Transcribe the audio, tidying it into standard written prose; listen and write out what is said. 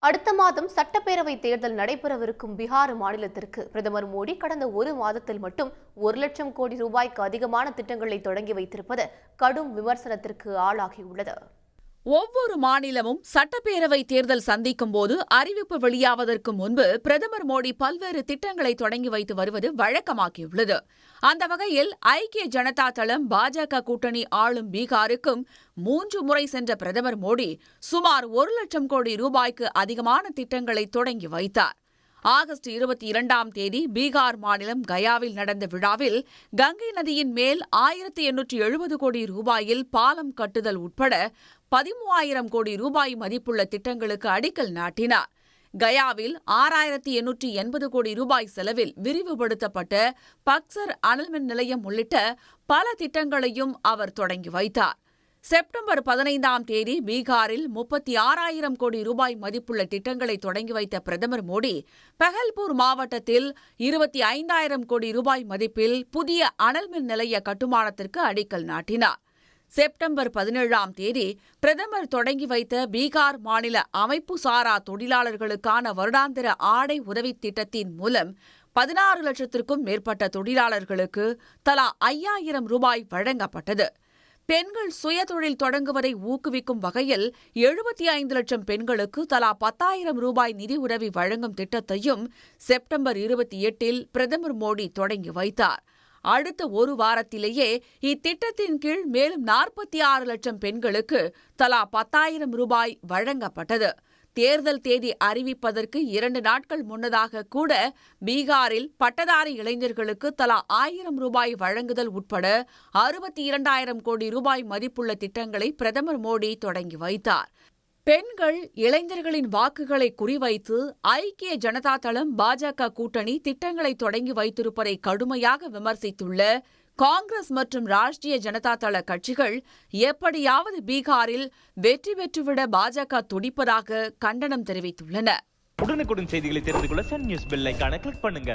அடுத்த மாதம் சட்டப்பேரவை தேர்தல் நடைபெறவிருக்கும் பீகார் மாநிலத்திற்கு பிரதமர் மோடி கடந்த ஒரு மாதத்தில் மட்டும் 1,00,000 கோடி ரூபாய்க்கு அதிகமான திட்டங்களை தொடங்கி வைத்திருப்பது கடும் விமர்சனத்திற்கு ஆளாகியுள்ளது. ஒவ்வொரு மாநிலமும் சட்டப்பேரவை தேர்தல் சந்திக்கும் போது அறிவிப்பு வெளியாவதற்கு முன்பு பிரதமர் மோடி பல்வேறு திட்டங்களை தொடங்கி வைத்து வருவது வழக்கமாகியுள்ளது. அந்த வகையில் ஐக்கிய ஜனதா தளம் பாஜக கூட்டணி ஆளும் பீகாருக்கும் 3 முறை சென்ற பிரதமர் மோடி சுமார் 1,00,000 கோடி ரூபாய்க்கு அதிகமான திட்டங்களை தொடங்கி வைத்தார். ஆகஸ்ட் 22ஆம் தேதி பீகார் மாநிலம் கயாவில் நடந்த விழாவில் கங்கை நதியின் மேல் 1,870 கோடி ரூபாயில் பாலம் கட்டுதல் உட்பட 13,000 கோடி ரூபாய் மதிப்புள்ள திட்டங்களுக்கு அடிக்கல் நாட்டினார். கயாவில் 6,880 கோடி ரூபாய் செலவில் விரிவுபடுத்தப்பட்ட பக்சர் அனல்மின் நிலையம் உள்ளிட்ட பல திட்டங்களையும் அவர் தொடங்கி வைத்தார். செப்டம்பர் 15ஆம் தேதி பீகாரில் 36,000 கோடி ரூபாய் மதிப்புள்ள திட்டங்களை தொடங்கி வைத்த பிரதமர் மோடி பஹல்பூர் மாவட்டத்தில் 25,000 கோடி ரூபாய் மதிப்பில் புதிய அனல்மின் நிலைய கட்டுமானத்திற்கு அடிக்கல் நாட்டினார். செப்டம்பர் 17ஆம் தேதி பிரதமர் தொடங்கி வைத்த பீகார் மாநில அமைப்பு சாரா தொழிலாளர்களுக்கான வருடாந்திர ஆடை உதவித் திட்டத்தின் மூலம் 16 லட்சத்திற்கும் மேற்பட்ட தொழிலாளர்களுக்கு தலா 5,000 ரூபாய் வழங்கப்பட்டது. பெண்கள் சுயதொழில் தொடங்குவதை ஊக்குவிக்கும் வகையில் 75 லட்சம் பெண்களுக்கு தலா 10,000 ரூபாய் நிதி உதவி வழங்கும் திட்டத்தையும் செப்டம்பர் 28இல் பிரதமர் மோடி தொடங்கி வைத்தார். அடுத்த ஒரு வாரத்திலேயே இத்திட்டத்தின் கீழ் மேலும் 46 லட்சம் பெண்களுக்கு தலா 10,000 ரூபாய் வழங்கப்பட்டது. தேர்தல் தேதி அறிவிப்பதற்கு 2 நாட்கள் முன்னதாக கூட பீகாரில் பட்டதாரி இளைஞர்களுக்கு தலா 1,000 ரூபாய் வழங்குதல் உட்பட 62,000 கோடி ரூபாய் மதிப்புள்ள திட்டங்களை பிரதமர் மோடி தொடங்கி வைத்தார். பெண்கள், இளைஞர்களின் வாக்குகளை குறிவைத்து ஐக்கிய ஜனதா தளம் பாஜக கூட்டணி திட்டங்களை தொடங்கி வைத்திருப்பதை கடுமையாக விமர்சித்துள்ள காங்கிரஸ் மற்றும் ராஷ்டிரிய ஜனதா தள கட்சிகள் எப்படியாவது பீகாரில் வெற்றி பெற்றுவிட பாஜக துடிப்பதாக கண்டனம் தெரிவித்துள்ளன. உடனுக்குடன் செய்திகளை தெரிந்து கொள்ள சன் நியூஸ் பெல் ஐகானை கிளிக் பண்ணுங்க.